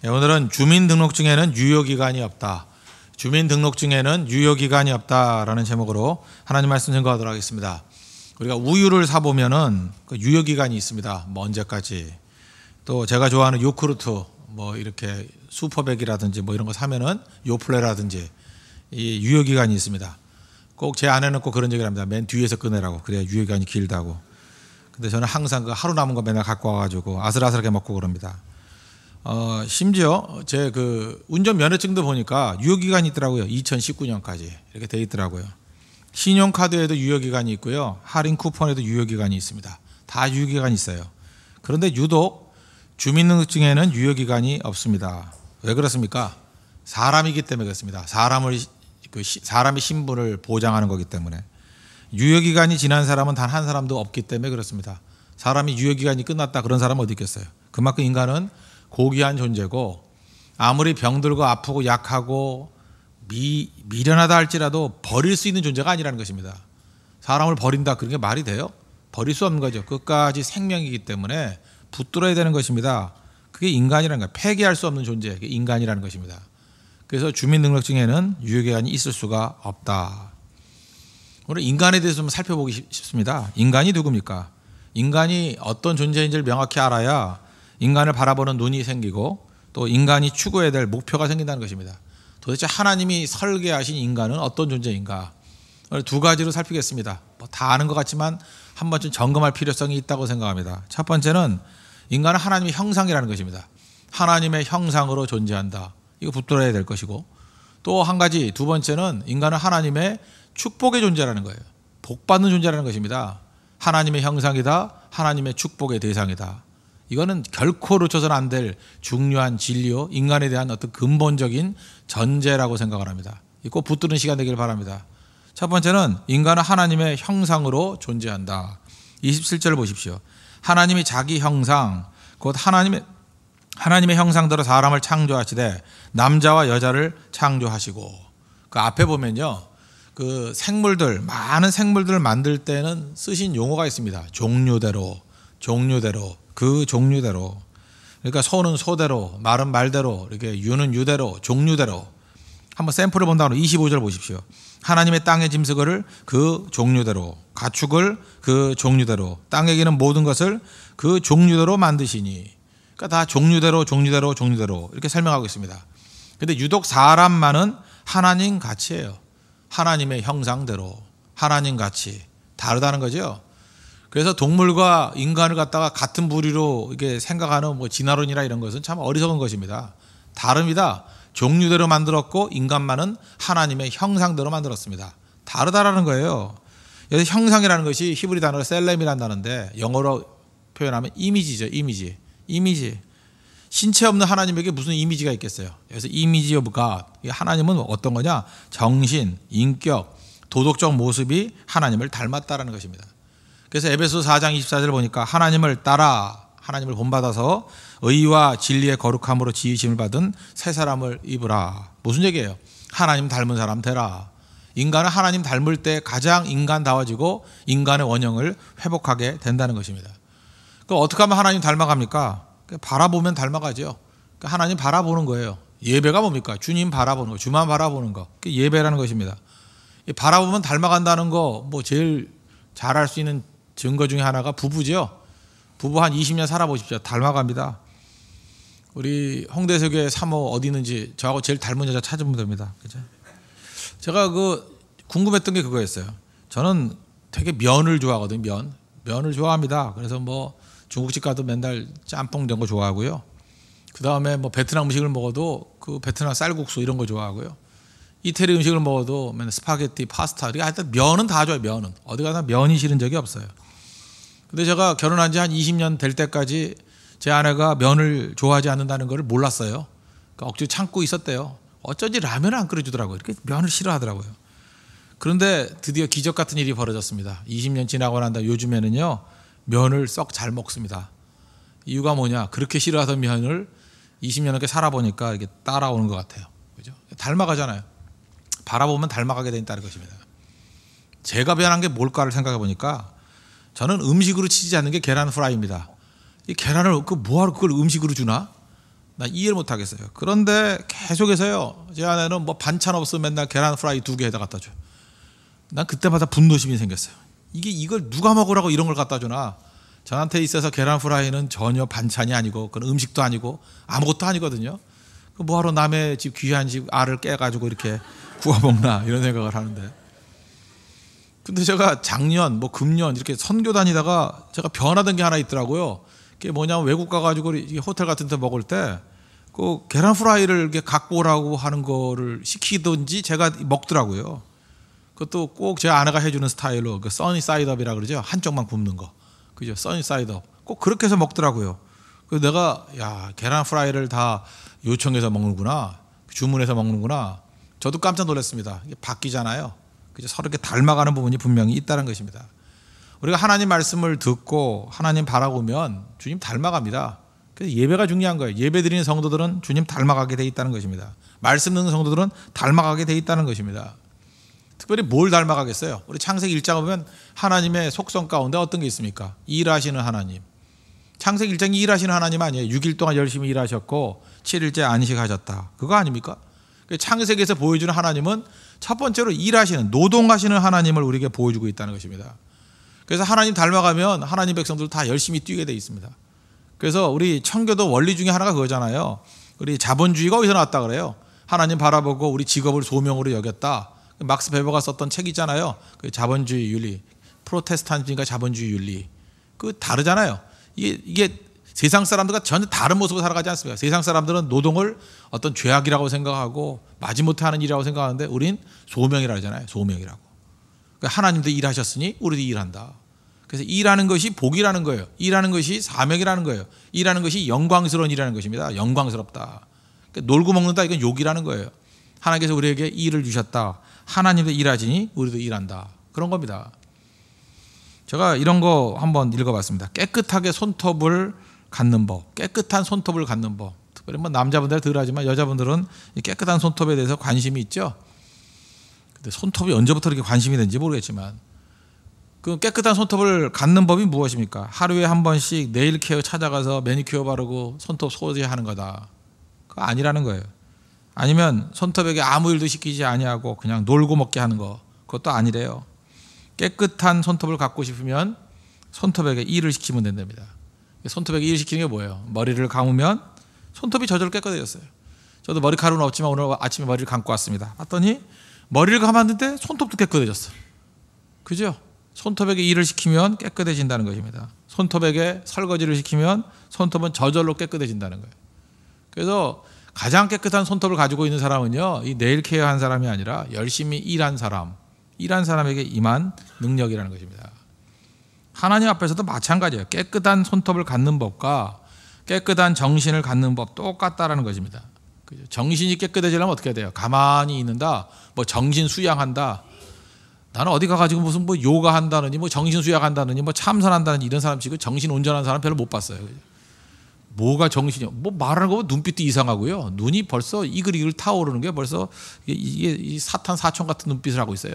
네, 오늘은 주민등록증에는 유효기간이 없다. 주민등록증에는 유효기간이 없다라는 제목으로 하나님 말씀 증거하도록 하겠습니다. 우리가 우유를 사보면은 그 유효기간이 있습니다. 뭐 언제까지. 또 제가 좋아하는 요크루트 뭐 이렇게 슈퍼백이라든지 뭐 이런 거 사면은 요플레라든지 이 유효기간이 있습니다. 꼭 제 아내는 꼭 그런 얘기를 합니다. 맨 뒤에서 꺼내라고. 그래야 유효기간이 길다고. 근데 저는 항상 그 하루 남은 거 맨날 갖고 와가지고 아슬아슬하게 먹고 그럽니다. 심지어 제 그 운전 면허증도 보니까 유효기간이 있더라고요. 2019년까지 이렇게 돼 있더라고요. 신용카드에도 유효기간이 있고요. 할인 쿠폰에도 유효기간이 있습니다. 다 유효기간이 있어요. 그런데 유독 주민등록증에는 유효기간이 없습니다. 왜 그렇습니까? 사람이기 때문에 그렇습니다. 사람의 신분을 보장하는 거기 때문에. 유효기간이 지난 사람은 단 한 사람도 없기 때문에 그렇습니다. 사람이 유효기간이 끝났다 그런 사람은 어디 있겠어요. 그만큼 인간은 고귀한 존재고 아무리 병들고 아프고 약하고 미련하다 할지라도 버릴 수 있는 존재가 아니라는 것입니다. 사람을 버린다 그런 게 말이 돼요? 버릴 수 없는 거죠. 끝까지 생명이기 때문에 붙들어야 되는 것입니다. 그게 인간이라는 거예요. 폐기할 수 없는 존재, 그게 인간이라는 것입니다. 그래서 주민등록증에는 유효기간이 있을 수가 없다. 오늘 인간에 대해서 좀 살펴보기 싶습니다. 인간이 누굽니까? 인간이 어떤 존재인지를 명확히 알아야 인간을 바라보는 눈이 생기고 또 인간이 추구해야 될 목표가 생긴다는 것입니다. 도대체 하나님이 설계하신 인간은 어떤 존재인가? 오늘 두 가지로 살피겠습니다. 뭐 다 아는 것 같지만 한 번쯤 점검할 필요성이 있다고 생각합니다. 첫 번째는 인간은 하나님의 형상이라는 것입니다. 하나님의 형상으로 존재한다. 이거 붙들어야 될 것이고 또 한 가지 두 번째는 인간은 하나님의 축복의 존재라는 거예요. 복받는 존재라는 것입니다. 하나님의 형상이다. 하나님의 축복의 대상이다. 이거는 결코 놓쳐서는 안 될 중요한 진리요. 인간에 대한 어떤 근본적인 전제라고 생각을 합니다. 꼭 붙드는 시간 되기를 바랍니다. 첫 번째는 인간은 하나님의 형상으로 존재한다. 27절 보십시오. 하나님이 자기 형상 곧 하나님의 형상대로 사람을 창조하시되 남자와 여자를 창조하시고 그 앞에 보면요. 그 많은 생물들을 만들 때는 쓰신 용어가 있습니다. 종류대로. 그러니까 소는 소대로, 말은 말대로, 이렇게 유는 유대로, 종류대로. 한번 샘플을 본다면 25절 보십시오. 하나님의 땅의 짐승을 그 종류대로, 가축을 그 종류대로, 땅에 기는 모든 것을 그 종류대로 만드시니. 그러니까 다 종류대로 이렇게 설명하고 있습니다. 근데 유독 사람만은 하나님 같이예요. 하나님의 형상대로, 하나님 같이. 다르다는 거죠. 그래서 동물과 인간을 갖다가 같은 부류로 이게 생각하는 뭐 진화론이나 이런 것은 참 어리석은 것입니다. 다릅니다. 종류대로 만들었고 인간만은 하나님의 형상대로 만들었습니다. 다르다라는 거예요. 여기서 형상이라는 것이 히브리 단어가 셀렘이라는 단어인데 영어로 표현하면 이미지죠. 이미지. 신체 없는 하나님에게 무슨 이미지가 있겠어요. 그래서 이미지 오브 갓. 하나님은 어떤 거냐? 정신, 인격, 도덕적 모습이 하나님을 닮았다라는 것입니다. 그래서 에베소 4장 24절 보니까 하나님을 본받아서 의와 진리의 거룩함으로 지으심을 받은 새 사람을 입으라. 무슨 얘기예요? 하나님 닮은 사람 되라. 인간은 하나님 닮을 때 가장 인간다워지고 인간의 원형을 회복하게 된다는 것입니다. 그럼 어떻게 하면 하나님 닮아갑니까? 바라보면 닮아가죠. 하나님 바라보는 거예요. 예배가 뭡니까? 주님 바라보는 거, 주만 바라보는 거. 그게 예배라는 것입니다. 바라보면 닮아간다는 거 뭐 제일 잘할 수 있는 증거 중에 하나가 부부죠. 부부 한 20년 살아보십시오. 닮아갑니다. 우리 홍대석의 사모 어디 있는지 저하고 제일 닮은 여자 찾으면 됩니다. 그죠? 제가 궁금했던 게 그거였어요. 저는 되게 면을 좋아하거든요. 면을 좋아합니다. 그래서 뭐 중국집 가도 맨날 짬뽕 이런 거 좋아하고요. 그 다음에 뭐 베트남 음식을 먹어도 그 베트남 쌀국수 이런 거 좋아하고요. 이태리 음식을 먹어도 맨날 스파게티, 파스타. 하여튼 면은 다 좋아요. 면은. 어디 가나 면이 싫은 적이 없어요. 근데 제가 결혼한 지 한 20년 될 때까지 제 아내가 면을 좋아하지 않는다는 걸 몰랐어요. 그러니까 억지로 참고 있었대요. 어쩐지 라면을 안 끓여주더라고요. 이렇게 면을 싫어하더라고요. 그런데 드디어 기적 같은 일이 벌어졌습니다. 20년 지나고 난 다음 요즘에는요. 면을 썩 잘 먹습니다. 이유가 뭐냐? 그렇게 싫어하던 면을 20년 넘게 살아보니까 이게 따라오는 것 같아요. 그죠? 닮아가잖아요. 바라보면 닮아가게 된다는 것입니다. 제가 변한 게 뭘까를 생각해 보니까 저는 음식으로 치지 않는 게 계란 후라이입니다. 이 계란을 뭐하러 그걸 음식으로 주나? 나 이해를 못 하겠어요. 그런데 계속해서요, 제 아내는 뭐 반찬 없으면 맨날 계란 프라이 2개 갖다 줘요. 난 그때마다 분노심이 생겼어요. 이걸 누가 먹으라고 이런 걸 갖다 주나. 저한테 있어서 계란 프라이는 전혀 반찬이 아니고 그건 음식도 아니고 아무것도 아니거든요. 뭐하러 남의 집 귀한 집 알을 깨가지고 이렇게 구워 먹나 이런 생각을 하는데. 근데 제가 작년 뭐 금년 이렇게 선교 다니다가 제가 변화된 게 하나 있더라고요. 그게 뭐냐면 외국 가가지고 호텔 같은 데 먹을 때 그 계란 프라이를 이렇게 갖고 오라고 하는 거를 시키든지 제가 먹더라고요. 그것도 꼭 제 아내가 해주는 스타일로 그 써니 사이드업이라 그러죠. 한쪽만 굽는 거. 그죠? 써니 사이드업. 꼭 그렇게 해서 먹더라고요. 그래서 내가 야, 계란 프라이를 다 요청해서 먹는구나. 주문해서 먹는구나. 저도 깜짝 놀랐습니다. 이게 바뀌잖아요. 그죠? 서로 이렇게 닮아가는 부분이 분명히 있다는 것입니다. 우리가 하나님 말씀을 듣고 하나님 바라보면 주님 닮아갑니다. 그래서 예배가 중요한 거예요. 예배 드리는 성도들은 주님 닮아가게 돼 있다는 것입니다. 말씀 듣는 성도들은 닮아가게 돼 있다는 것입니다. 특별히 뭘 닮아가겠어요? 우리 창세기 1장을 보면 하나님의 속성 가운데 어떤 게 있습니까? 일하시는 하나님. 창세기 1장이 일하시는 하나님 아니에요. 6일 동안 열심히 일하셨고 7일째 안식하셨다. 그거 아닙니까? 창세기에서 보여주는 하나님은 첫 번째로 일하시는, 노동하시는 하나님을 우리에게 보여주고 있다는 것입니다. 그래서 하나님 닮아가면 하나님 백성들 다 열심히 뛰게 돼 있습니다. 그래서 우리 청교도 원리 중에 하나가 그거잖아요. 우리 자본주의가 어디서 나왔다 그래요? 하나님 바라보고 우리 직업을 소명으로 여겼다. 막스 베버가 썼던 책 있잖아요. 그 자본주의 윤리, 프로테스탄주의가 자본주의 윤리. 그 다르잖아요. 이게 세상 사람들과 전혀 다른 모습으로 살아가지 않습니까? 세상 사람들은 노동을 어떤 죄악이라고 생각하고 마지못해 하는 일이라고 생각하는데 우린 소명이라고 하잖아요. 소명이라고. 그러니까 하나님도 일하셨으니 우리도 일한다. 그래서 일하는 것이 복이라는 거예요. 일하는 것이 사명이라는 거예요. 일하는 것이 영광스러운 일이라는 것입니다. 영광스럽다. 그러니까 놀고 먹는다, 이건 욕이라는 거예요. 하나님께서 우리에게 일을 주셨다. 하나님도 일하시니 우리도 일한다. 그런 겁니다. 제가 이런 거 한번 읽어봤습니다. 깨끗하게 손톱을 갖는 법. 깨끗한 손톱을 갖는 법. 특별히 뭐 남자분들 덜 하지만 여자분들은 깨끗한 손톱에 대해서 관심이 있죠. 근데 손톱이 언제부터 이렇게 관심이 된지 모르겠지만, 그 깨끗한 손톱을 갖는 법이 무엇입니까? 하루에 한 번씩 네일 케어 찾아가서 매니큐어 바르고 손톱 소지하는 거다. 그거 아니라는 거예요. 아니면 손톱에게 아무 일도 시키지 아니하고 그냥 놀고 먹게 하는 거. 그것도 아니래요. 깨끗한 손톱을 갖고 싶으면 손톱에게 일을 시키면 된답니다. 손톱에게 일을 시키는 게 뭐예요? 머리를 감으면 손톱이 저절로 깨끗해졌어요. 저도 머리카락은 없지만 오늘 아침에 머리를 감고 왔습니다. 봤더니 머리를 감았는데 손톱도 깨끗해졌어요. 그죠? 손톱에게 일을 시키면 깨끗해진다는 것입니다. 손톱에게 설거지를 시키면 손톱은 저절로 깨끗해진다는 거예요. 그래서 가장 깨끗한 손톱을 가지고 있는 사람은요, 이 네일 케어 한 사람이 아니라 열심히 일한 사람에게 임한 능력이라는 것입니다. 하나님 앞에서도 마찬가지예요. 깨끗한 손톱을 갖는 법과 깨끗한 정신을 갖는 법 똑같다라는 것입니다. 그죠? 정신이 깨끗해지려면 어떻게 해야 돼요? 가만히 있는다, 뭐 정신 수양한다. 나는 어디 가가지고 무슨 뭐 요가 한다느니 뭐 정신 수양한다느니 뭐 참선한다느니 이런 사람 치고 정신 온전한 사람 별로 못 봤어요. 뭐가 정신이요? 뭐 말하는 거 보면 눈빛도 이상하고요. 눈이 벌써 이글이글 타오르는 게 벌써 이게 사탄 사촌 같은 눈빛을 하고 있어요.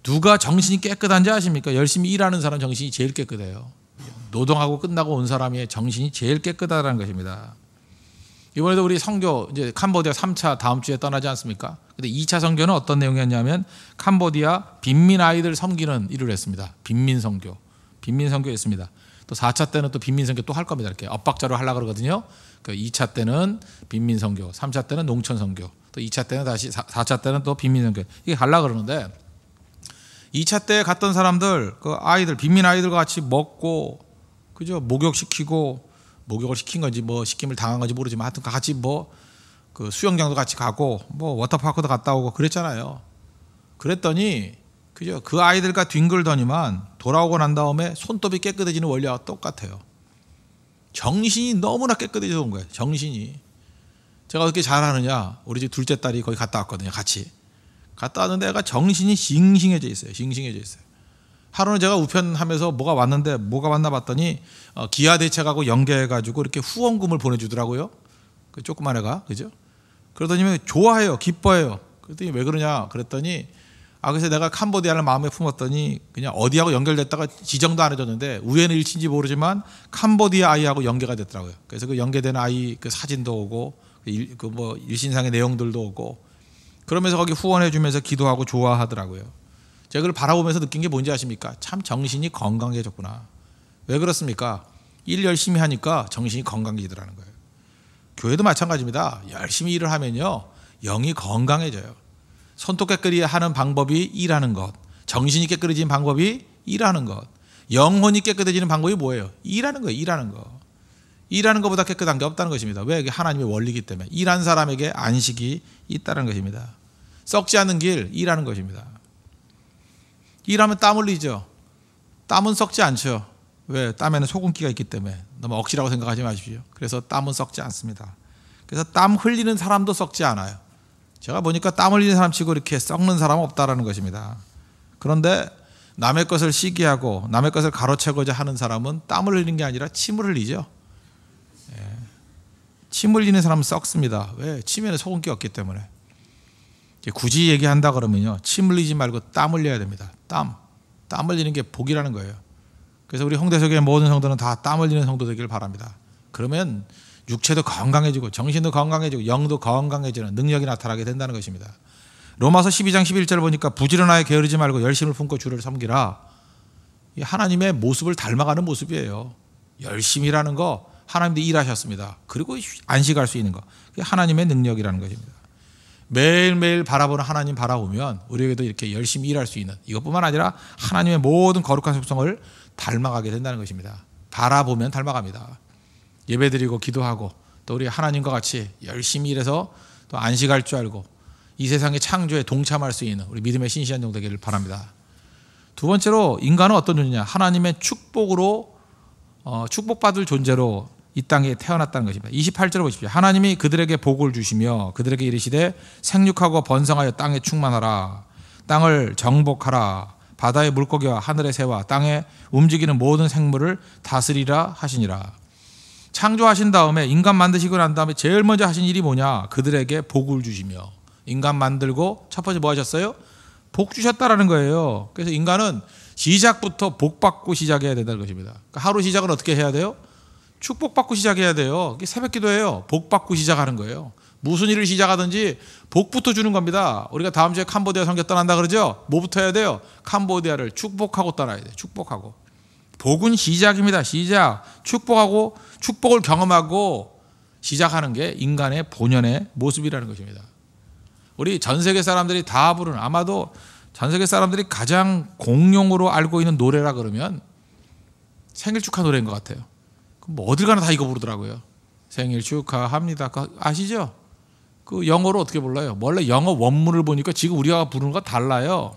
누가 정신이 깨끗한지 아십니까? 열심히 일하는 사람 정신이 제일 깨끗해요. 노동하고 끝나고 온 사람의 정신이 제일 깨끗하다는 것입니다. 이번에도 우리 선교 이제 캄보디아 3차 다음 주에 떠나지 않습니까? 근데 2차 선교는 어떤 내용이었냐면 캄보디아 빈민 아이들 섬기는 일을 했습니다. 빈민 선교 했습니다. 또 4차 때는 또 빈민 선교 또 할 겁니다. 이렇게 엇박자로 하려고 그러거든요. 그 2차 때는 빈민 선교, 3차 때는 농촌 선교, 또 2차 때는 다시 4차 때는 또 빈민 선교. 이게 하려고 그러는데 2차 때 갔던 사람들, 그 아이들, 빈민 아이들과 같이 먹고, 그죠? 목욕을 시킨 건지 뭐 시킴을 당한 건지 모르지만 하여튼 같이 뭐 그 수영장도 같이 가고 뭐 워터파크도 갔다 오고 그랬잖아요. 그랬더니 그죠? 그 아이들과 뒹굴더니만 돌아오고 난 다음에 손톱이 깨끗해지는 원리와 똑같아요. 정신이 너무나 깨끗해져 온 거예요. 정신이. 제가 어떻게 잘하느냐, 우리 집 둘째 딸이 거기 갔다 왔거든요. 같이 갔다 왔는데 애가 정신이 싱싱해져 있어요. 하루는 제가 우편하면서 뭐가 왔나 봤더니 기아 대책하고 연계해가지고 이렇게 후원금을 보내주더라고요. 그 조그만 애가, 그죠? 그러더니 좋아해요, 기뻐해요. 그랬더니 왜 그러냐 그랬더니 그래서 내가 캄보디아를 마음에 품었더니 그냥 어디하고 연결됐다가 지정도 안 해줬는데 우연의 일치인지 모르지만 캄보디아 아이하고 연계가 됐더라고요. 그래서 그 연계된 아이 그 사진도 오고 그 뭐 일신상의 내용들도 오고 그러면서 거기 후원해주면서 기도하고 좋아하더라고요. 제가 그걸 바라보면서 느낀 게 뭔지 아십니까? 참 정신이 건강해졌구나. 왜 그렇습니까? 일 열심히 하니까 정신이 건강해지더라는 거예요. 교회도 마찬가지입니다. 열심히 일을 하면요 영이 건강해져요. 손톱 깨끗이 하는 방법이 일하는 것, 정신이 깨끗해지는 방법이 일하는 것, 영혼이 깨끗해지는 방법이 뭐예요? 일하는 거예요. 일하는 거. 일하는 것보다 깨끗한 게 없다는 것입니다. 왜? 이게 하나님의 원리이기 때문에. 일한 사람에게 안식이 있다는 것입니다. 썩지 않는 길, 일하는 것입니다. 일하면 땀 흘리죠. 땀은 썩지 않죠. 왜? 땀에는 소금기가 있기 때문에. 너무 억지라고 생각하지 마십시오. 그래서 땀은 썩지 않습니다. 그래서 땀 흘리는 사람도 썩지 않아요. 제가 보니까 땀 흘리는 사람 치고 이렇게 썩는 사람은 없다라는 것입니다. 그런데 남의 것을 시기하고 남의 것을 가로채고자 하는 사람은 땀을 흘리는 게 아니라 침을 흘리죠. 침 흘리는 사람은 썩습니다. 왜? 침에는 소금기 없기 때문에. 굳이 얘기한다 그러면요, 침 흘리지 말고 땀 흘려야 됩니다. 땀 흘리는 게 복이라는 거예요. 그래서 우리 홍대석의 모든 성도는 다 땀 흘리는 성도 되길 바랍니다. 그러면 육체도 건강해지고 정신도 건강해지고 영도 건강해지는 능력이 나타나게 된다는 것입니다. 로마서 12장 11절 보니까 부지런하게 게으르지 말고 열심을 품고 주를 섬기라. 이 하나님의 모습을 닮아가는 모습이에요. 열심히 일하는 거 하나님도 일하셨습니다. 그리고 안식할 수 있는 거, 그게 하나님의 능력이라는 것입니다. 매일매일 바라보는 하나님 바라보면 우리에게도 이렇게 열심히 일할 수 있는, 이것뿐만 아니라 하나님의 모든 거룩한 속성을 닮아가게 된다는 것입니다. 바라보면 닮아갑니다. 예배드리고 기도하고 또 우리 하나님과 같이 열심히 일해서 또 안식할 줄 알고 이 세상의 창조에 동참할 수 있는 우리 믿음의 신실한 종 되기를 바랍니다. 두 번째로, 인간은 어떤 존재냐? 하나님의 축복으로 축복받을 존재로 이 땅에 태어났다는 것입니다. 28절 보십시오. 하나님이 그들에게 복을 주시며 그들에게 이르시되 생육하고 번성하여 땅에 충만하라. 땅을 정복하라. 바다의 물고기와 하늘의 새와 땅에 움직이는 모든 생물을 다스리라 하시니라. 창조하신 다음에, 인간 만드시고 난 다음에 제일 먼저 하신 일이 뭐냐? 그들에게 복을 주시며. 인간 만들고 첫 번째 뭐 하셨어요? 복 주셨다라는 거예요. 그래서 인간은 시작부터 복 받고 시작해야 된다는 것입니다. 그러니까 하루 시작은 어떻게 해야 돼요? 축복받고 시작해야 돼요. 이게 새벽 기도예요. 복 받고 시작하는 거예요. 무슨 일을 시작하든지 복부터 주는 겁니다. 우리가 다음 주에 캄보디아 선교 떠난다 그러죠? 뭐부터 해야 돼요? 캄보디아를 축복하고 떠나야 돼요. 축복하고. 복은 시작입니다. 시작. 축복하고, 축복을 경험하고 시작하는 게 인간의 본연의 모습이라는 것입니다. 우리 전 세계 사람들이 다 부르는, 아마도 전 세계 사람들이 가장 공용으로 알고 있는 노래라 그러면 생일 축하 노래인 것 같아요. 뭐 어딜 가나 다 이거 부르더라고요. 생일 축하합니다. 아시죠? 그 영어로 어떻게 불러요? 원래 영어 원문을 보니까 지금 우리가 부르는 거 달라요.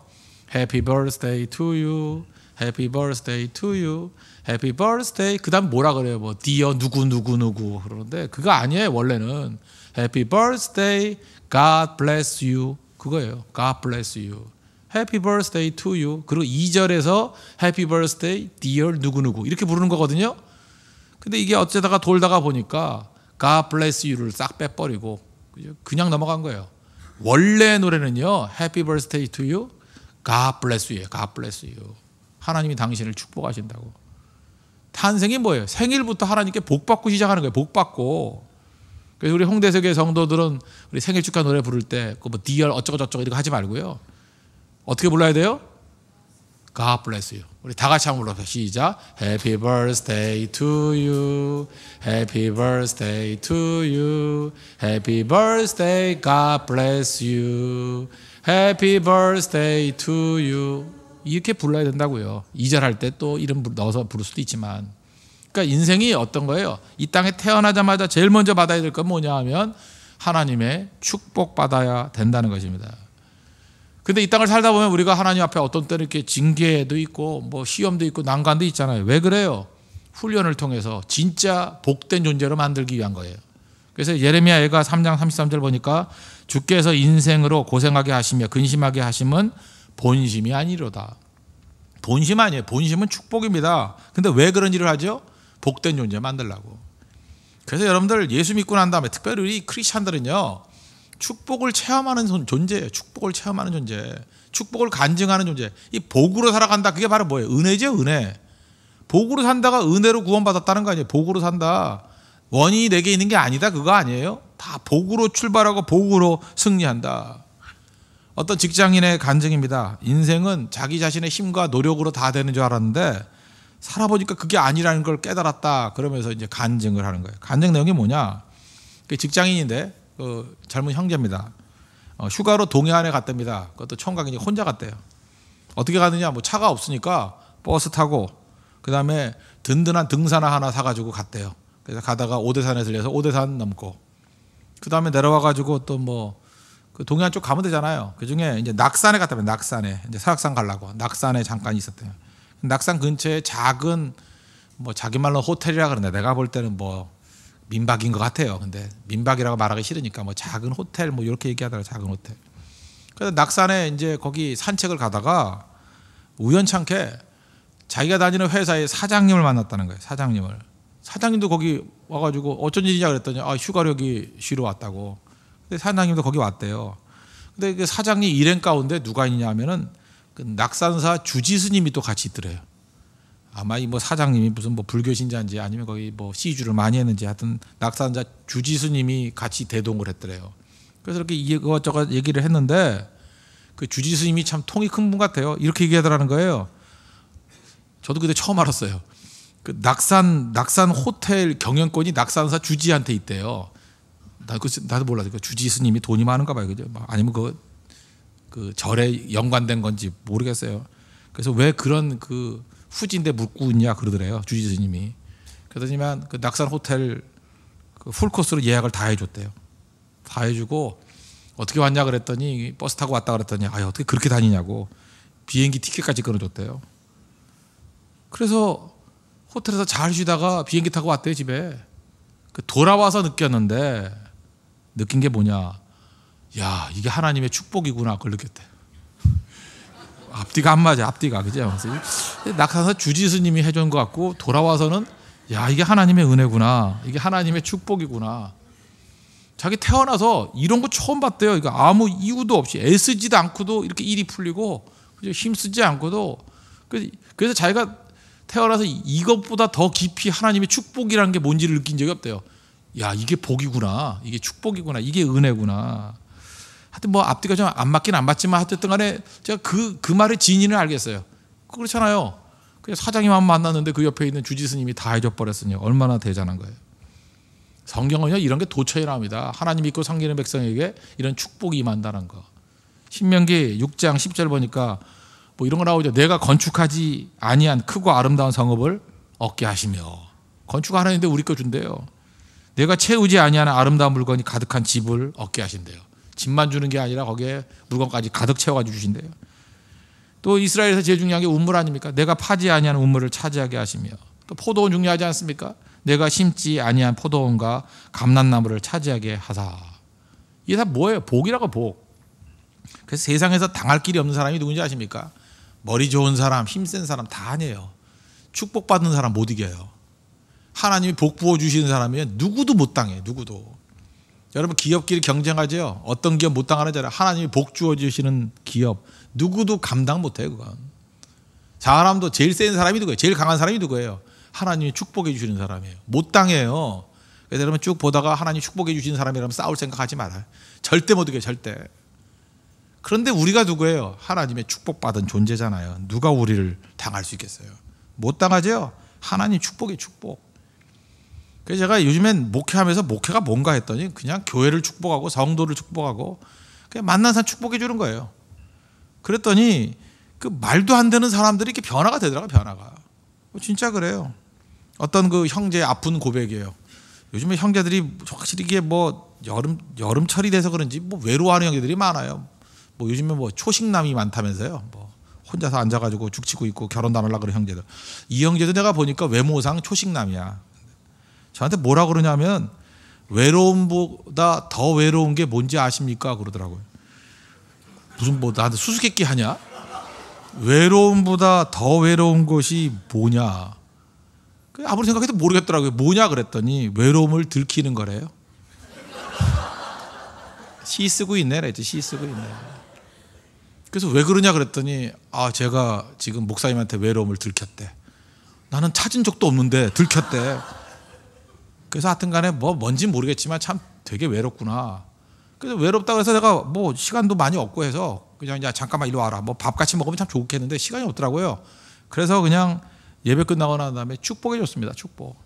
Happy birthday to you. Happy birthday to you. Happy birthday. 그 다음 뭐라 그래요? 뭐 dear 누구 그러는데 그거 아니에요. 원래는 Happy birthday, God bless you. 그거예요. God bless you. Happy birthday to you. 그리고 2절에서 Happy birthday, dear 누구 이렇게 부르는 거거든요. 근데 이게 어쩌다가 돌다가 보니까 God bless you를 싹 빼버리고 그냥 넘어간 거예요. 원래 노래는요, Happy birthday to you, God bless you예요. God bless you. 하나님이 당신을 축복하신다고. 탄생이 뭐예요? 생일부터 하나님께 복 받고 시작하는 거예요. 복 받고. 그래서 우리 홍대석의 성도들은 우리 생일 축하 노래 부를 때 그 뭐 dear 어쩌고 저쩌고 이렇게 하지 말고요. 어떻게 불러야 돼요? God bless you. 우리 다 같이 한번 불러보세요. 시작. Happy birthday to you. Happy birthday to you. Happy birthday, God bless you. Happy birthday to you. 이렇게 불러야 된다고요. 2절 할 때 또 이름 넣어서 부를 수도 있지만. 그러니까 인생이 어떤 거예요? 이 땅에 태어나자마자 제일 먼저 받아야 될 건 뭐냐 하면 하나님의 축복받아야 된다는 것입니다. 근데 이 땅을 살다 보면 우리가 하나님 앞에 어떤 때는 이렇게 징계도 있고 뭐 시험도 있고 난관도 있잖아요. 왜 그래요? 훈련을 통해서 진짜 복된 존재로 만들기 위한 거예요. 그래서 예레미야 애가 3장 33절 보니까 주께서 인생으로 고생하게 하시며 근심하게 하심은 본심이 아니로다. 본심 아니에요. 본심은 축복입니다. 근데 왜 그런 일을 하죠? 복된 존재 만들려고. 그래서 여러분들 예수 믿고 난 다음에, 특별히 우리 크리스찬들은요, 축복을 체험하는 존재예요. 축복을 체험하는 존재. 축복을 간증하는 존재. 이 복으로 살아간다. 그게 바로 뭐예요? 은혜죠, 은혜. 복으로 산다가 은혜로 구원받았다는 거 아니에요. 복으로 산다. 원인이 내게 있는 게 아니다. 그거 아니에요. 다 복으로 출발하고 복으로 승리한다. 어떤 직장인의 간증입니다. 인생은 자기 자신의 힘과 노력으로 다 되는 줄 알았는데 살아보니까 그게 아니라는 걸 깨달았다. 그러면서 이제 간증을 하는 거예요. 간증 내용이 뭐냐? 직장인인데 젊은 형제입니다. 휴가로 동해안에 갔답니다. 그것도 총각이니 혼자 갔대요. 어떻게 가느냐? 뭐 차가 없으니까 버스 타고 그 다음에 든든한 등산화 하나 사가지고 갔대요. 그래서 가다가 오대산에 들려서 오대산 넘고 그 다음에 내려와가지고 또 뭐 그 동해안 쪽 가면 되잖아요. 그 중에 이제 낙산에 갔다면 낙산에 이제 설악산 가려고 낙산에 잠깐 있었대요. 낙산 근처에 작은 뭐 자기 말로 호텔이라 그러는데 내가 볼 때는 뭐 민박인 것 같아요. 근데 민박이라고 말하기 싫으니까 뭐 작은 호텔 뭐 이렇게 얘기하더라고요. 작은 호텔. 그래서 낙산에 이제 거기 산책을 가다가 우연찮게 자기가 다니는 회사의 사장님을 만났다는 거예요. 사장님도 거기 와가지고 어쩐 일이냐 그랬더니 휴가를 여기 쉬러 왔다고. 근데 사장님도 거기 왔대요. 근데 그 사장님 일행 가운데 누가 있냐 하면은 그 낙산사 주지스님이 또 같이 있더래요. 아마 이 뭐 사장님이 무슨 뭐 불교 신자인지 아니면 거기 뭐 시주를 많이 했는지 하여튼 낙산사 주지스님이 같이 대동을 했더래요. 그래서 이렇게 이것저것 얘기를 했는데 그 주지스님이 참 통이 큰 분 같아요. 이렇게 얘기하더라는 거예요. 저도 그때 처음 알았어요. 그 낙산 호텔 경영권이 낙산사 주지한테 있대요. 나도 몰라요. 그 주지 스님이 돈이 많은가 봐요. 그죠? 아니면 그 절에 연관된 건지 모르겠어요. 그래서 왜 그런 그 후진데 묻고 있냐 그러더래요. 주지 스님이. 그러더니만 그 낙산 호텔 그 풀코스로 예약을 다 해줬대요. 다 해주고 어떻게 왔냐 그랬더니 버스 타고 왔다 그랬더니 어떻게 그렇게 다니냐고 비행기 티켓까지 끊어줬대요. 그래서 호텔에서 잘 쉬다가 비행기 타고 왔대요 집에. 그 돌아와서 느낀 게 뭐냐? 야 이게 하나님의 축복이구나 그걸 느꼈대. 앞뒤가 안 맞아. 앞뒤가 그죠? 낙산사 주지스님이 해준 것 같고 돌아와서는 야 이게 하나님의 은혜구나. 이게 하나님의 축복이구나. 자기 태어나서 이런 거 처음 봤대요. 이거 아무 이유도 없이 애쓰지도 않고도 이렇게 일이 풀리고 힘쓰지 않고도 그래서 자기가 태어나서 이것보다 더 깊이 하나님의 축복이라는 게 뭔지를 느낀 적이 없대요. 야 이게 복이구나. 이게 축복이구나. 이게 은혜구나. 하여튼 뭐 앞뒤가 좀 안 맞긴 안 맞지만 하여튼 간에 제가 그 말의 진인을 알겠어요. 그렇잖아요. 그냥 사장님만 만났는데 그 옆에 있는 주지스님이 다 해줘 버렸으니 얼마나 대단한 거예요. 성경은요 이런 게 도처에 나옵니다. 하나님 믿고 섬기는 백성에게 이런 축복이 임한다는 거. 신명기 6장 10절 보니까 뭐 이런 거 나오죠. 내가 건축하지 아니한 크고 아름다운 성읍을 얻게 하시며. 건축하라는데 우리 거 준대요. 내가 채우지 아니한 아름다운 물건이 가득한 집을 얻게 하신대요. 집만 주는 게 아니라 거기에 물건까지 가득 채워가지고 주신대요. 또 이스라엘에서 제일 중요한 게 우물 아닙니까? 내가 파지 아니한 우물을 차지하게 하시며. 또 포도원 중요하지 않습니까? 내가 심지 아니한 포도원과 감람나무를 차지하게 하사. 이게 다 뭐예요? 복이라고 복. 그래서 세상에서 당할 길이 없는 사람이 누군지 아십니까? 머리 좋은 사람, 힘센 사람 다 아니에요. 축복받는 사람 못 이겨요. 하나님이 복 부어주시는 사람이면 누구도 못 당해. 누구도. 여러분 기업끼리 경쟁하죠. 어떤 기업 못 당하는 줄 알아요. 하나님이 복 주어주시는 기업 누구도 감당 못해요. 그건. 사람도 제일 센 사람이 누구예요? 제일 강한 사람이 누구예요? 하나님이 축복해 주시는 사람이에요. 못 당해요. 그래서 여러분 쭉 보다가 하나님 축복해 주시는 사람이라면 싸울 생각하지 말아요. 절대 못 이겨요. 절대. 그런데 우리가 누구예요? 하나님의 축복받은 존재잖아요. 누가 우리를 당할 수 있겠어요? 못 당하죠? 하나님 축복이 축복. 그래서 제가 요즘엔 목회하면서 목회가 뭔가 했더니 그냥 교회를 축복하고 성도를 축복하고 그냥 만난 사람 축복해 주는 거예요. 그랬더니 그 말도 안 되는 사람들이 이렇게 변화가 되더라고요. 변화가. 진짜 그래요. 어떤 그 형제의 아픈 고백이에요. 요즘에 형제들이 확실히 이게 뭐 여름철이 돼서 그런지 뭐 외로워하는 형제들이 많아요. 뭐 요즘에 뭐 초식남이 많다면서요. 뭐 혼자서 앉아가지고 죽치고 있고 결혼도 안 하려고 그러는 형제들. 이 형제도 내가 보니까 외모상 초식남이야. 저한테 뭐라 그러냐면 외로움보다 더 외로운 게 뭔지 아십니까? 그러더라고요. 무슨 뭐 나한테 수수께끼 하냐? 외로움보다 더 외로운 것이 뭐냐? 아무리 생각해도 모르겠더라고요. 뭐냐 그랬더니 외로움을 들키는 거래요. 시 쓰고 있네. 그랬지. 시 쓰고 있네. 그래서 왜 그러냐 그랬더니 제가 지금 목사님한테 외로움을 들켰대. 나는 찾은 적도 없는데 들켰대. 그래서 하여튼 간에 뭔지 모르겠지만 참 되게 외롭구나. 그래서 외롭다고 해서 내가 시간도 많이 없고 해서 그냥 야 잠깐만 이리 와라. 밥 같이 먹으면 참 좋겠는데 시간이 없더라고요. 그래서 그냥 예배 끝나고 난 다음에 축복해 줬습니다. 축복.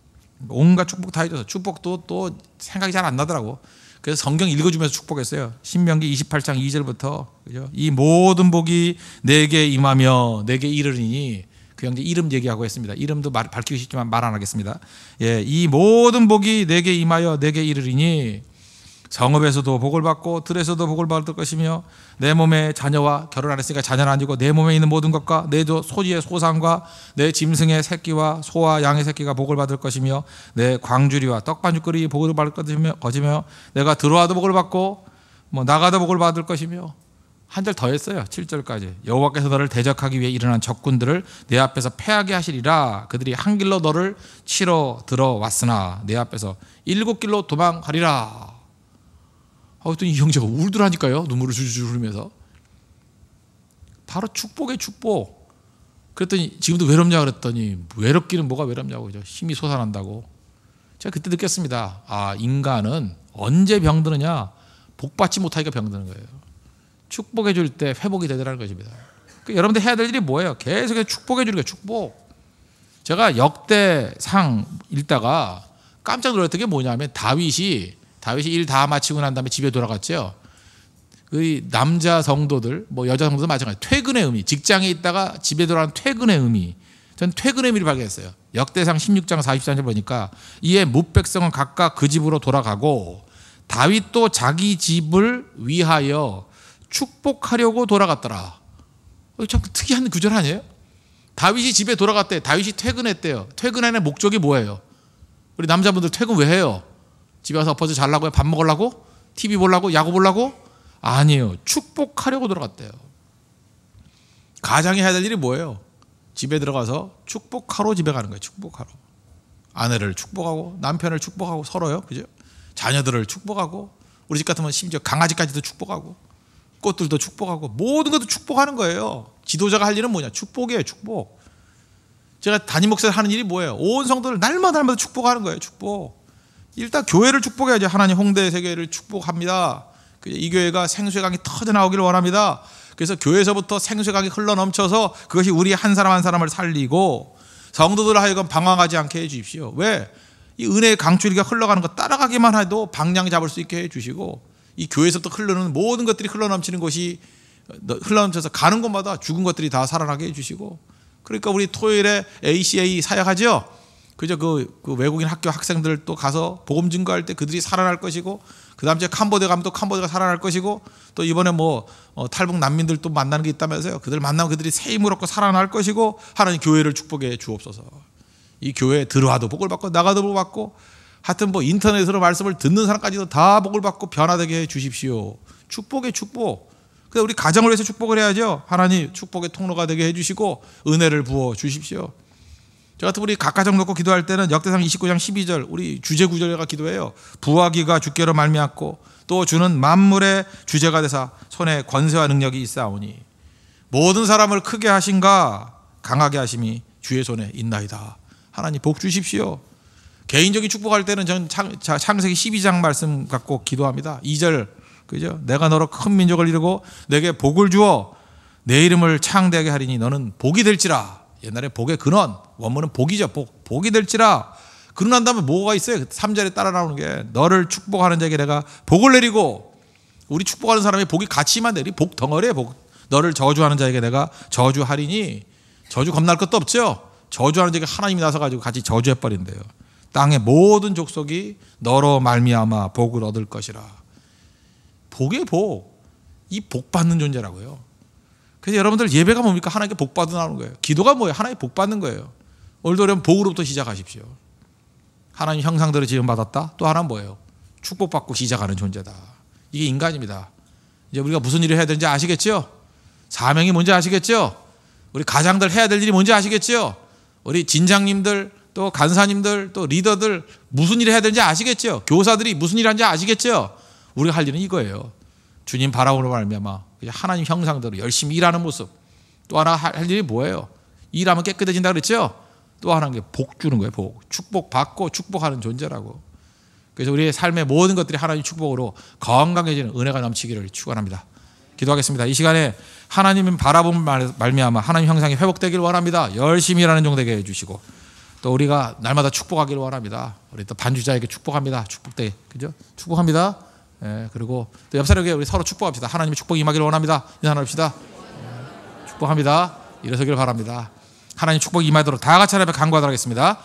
온갖 축복 다 해줘서 축복도 또 생각이 잘 안 나더라고. 그래서 성경 읽어주면서 축복했어요. 신명기 28장 2절부터 그죠? 이 모든 복이 내게 임하며 내게 이르리니 그 형제 이름 얘기하고 했습니다. 이름도 밝히고 싶지만 말 안 하겠습니다. 예, 이 모든 복이 내게 임하여 내게 이르리니 성읍에서도 복을 받고 들에서도 복을 받을 것이며 내 몸에 자녀와 결혼 안 했으니까 자녀는 아니고 내 몸에 있는 모든 것과 내 소지의 소산과 내 짐승의 새끼와 소와 양의 새끼가 복을 받을 것이며 내 광주리와 떡반죽거리 복을 받을 것이며 내가 들어와도 복을 받고 나가도 복을 받을 것이며 한 절 더 했어요. 7절까지 여호와께서 너를 대적하기 위해 일어난 적군들을 내 앞에서 패하게 하시리라. 그들이 한 길로 너를 치러 들어왔으나 내 앞에서 7길로 도망가리라. 어떤 이 형제가 울더라니까요. 눈물을 줄줄 흘리면서. 바로 축복의 축복. 그랬더니 지금도 외롭냐 그랬더니 외롭기는 뭐가 외롭냐고. 힘이 솟아난다고. 제가 그때 느꼈습니다. 인간은 언제 병드느냐. 복받지 못하니까 병드는 거예요. 축복해 줄 때 회복이 되더라는 것입니다. 여러분들 해야 될 일이 뭐예요? 계속 축복해 주는 거예요. 축복. 제가 역대상 읽다가 깜짝 놀랐던 게 뭐냐면 다윗이 일 다 마치고 난 다음에 집에 돌아갔죠. 그 남자 성도들, 여자 성도도 마찬가지. 퇴근의 의미, 직장에 있다가 집에 돌아가는 퇴근의 의미. 전 퇴근의 의미를 발견했어요. 역대상 16장 44절 보니까 이에 뭇백성은 각각 그 집으로 돌아가고 다윗도 자기 집을 위하여 축복하려고 돌아갔더라. 참 특이한 구절 아니에요? 다윗이 집에 돌아갔대. 다윗이 퇴근했대요. 퇴근하는 목적이 뭐예요? 우리 남자분들 퇴근 왜 해요? 집에 가서 엎어져 자려고요? 밥 먹으려고? TV 보려고? 야구 보려고? 아니에요. 축복하려고 돌아갔대요. 가장이 해야 될 일이 뭐예요? 집에 들어가서 축복하러 집에 가는 거예요. 축복하러. 아내를 축복하고 남편을 축복하고 서로요. 그죠? 자녀들을 축복하고 우리 집 같으면 심지어 강아지까지도 축복하고 꽃들도 축복하고 모든 것도 축복하는 거예요. 지도자가 할 일은 뭐냐? 축복이에요. 축복. 제가 담임 목사를 하는 일이 뭐예요? 온 성도를 날마다 축복하는 거예요. 축복. 일단 교회를 축복해야죠. 하나님 홍대 세계를 축복합니다. 이 교회가 생수의 강이 터져나오기를 원합니다. 그래서 교회에서부터 생수의 강이 흘러넘쳐서 그것이 우리 한 사람 한 사람을 살리고 성도들 하여금 방황하지 않게 해 주십시오. 왜? 이 은혜의 강줄기가 흘러가는 거 따라가기만 해도 방향 잡을 수 있게 해 주시고 이 교회에서부터 흐르는 모든 것들이 흘러넘치는 것이 흘러넘쳐서 가는 곳마다 죽은 것들이 다 살아나게 해 주시고 그러니까 우리 토요일에 ACA 사역하죠. 그저 그 외국인 학교 학생들 또 가서 복음 증거할 때 그들이 살아날 것이고 그 다음 주에 캄보디아 가면 또 캄보디아가 살아날 것이고 또 이번에 탈북 난민들 또 만나는 게 있다면서요. 그들 만나면 그들이 새 힘을 얻고 살아날 것이고 하나님 교회를 축복해 주옵소서. 이 교회에 들어와도 복을 받고 나가도 복을 받고 하여튼 인터넷으로 말씀을 듣는 사람까지도 다 복을 받고 변화되게 해 주십시오. 축복의 축복. 그래서 우리 가정을 위해서 축복을 해야죠. 하나님 축복의 통로가 되게 해 주시고 은혜를 부어 주십시오. 저 같은 우리 각가정 놓고 기도할 때는 역대상 29장 12절 우리 주제 구절과 기도해요. 부하기가 주께로 말미암고 또 주는 만물의 주제가 되사 손에 권세와 능력이 있사오니 모든 사람을 크게 하신가 강하게 하심이 주의 손에 있나이다. 하나님 복 주십시오. 개인적인 축복할 때는 저는 창세기 12장 말씀 갖고 기도합니다. 2절 그죠? 내가 너로 큰 민족을 이루고 내게 복을 주어 내 이름을 창대하게 하리니 너는 복이 될지라. 옛날에 복의 근원 원문은 복이죠. 복이 될지라. 그러고 난 다음에 뭐가 있어요? 3절에 따라 나오는 게 너를 축복하는 자에게 내가 복을 내리고 우리 축복하는 사람이 복이 같이만 내리 복 덩어리에 너를 저주하는 자에게 내가 저주하리니 저주 겁날 것도 없죠. 저주하는 자에게 하나님이 나서가지고 같이 저주해버린대요. 땅의 모든 족속이 너로 말미암아 복을 얻을 것이라. 복의 복. 이 복 받는 존재라고요. 그래서 여러분들 예배가 뭡니까? 하나님께 복 받아 나오는 거예요. 기도가 뭐예요? 하나님께 복 받는 거예요. 오늘도 그러면 복으로부터 시작하십시오. 하나님 형상대로 지음받았다. 또 하나는 뭐예요? 축복받고 시작하는 존재다. 이게 인간입니다. 이제 우리가 무슨 일을 해야 되는지 아시겠죠? 사명이 뭔지 아시겠죠? 우리 가장들 해야 될 일이 뭔지 아시겠죠? 우리 진장님들 또 간사님들 또 리더들 무슨 일을 해야 되는지 아시겠죠? 교사들이 무슨 일을 하는지 아시겠죠? 우리가 할 일은 이거예요. 주님 바라보는 말미암아 하나님 형상대로 열심히 일하는 모습. 또 하나 할 일이 뭐예요? 일하면 깨끗해진다 그랬죠? 또 하나는 게 복 주는 거예요. 복. 축복받고 축복하는 존재라고. 그래서 우리의 삶의 모든 것들이 하나님 축복으로 건강해지는 은혜가 넘치기를 축원합니다. 기도하겠습니다. 이 시간에 하나님을 바라보는 말미암아 하나님 형상이 회복되기를 원합니다. 열심히 일하는 종 되게 해주시고 또 우리가 날마다 축복하기를 원합니다. 우리 또 반주자에게 축복합니다. 축복되게, 그죠? 축복합니다. 예, 그리고 또 옆 사람에게 우리 서로 축복합시다. 하나님의 축복이 임하기를 원합니다. 인사 나눕시다. 축복합니다. 일어서기를 바랍니다. 하나님 축복이 임하도록 다 같이 하나님께 간구하도록 하겠습니다.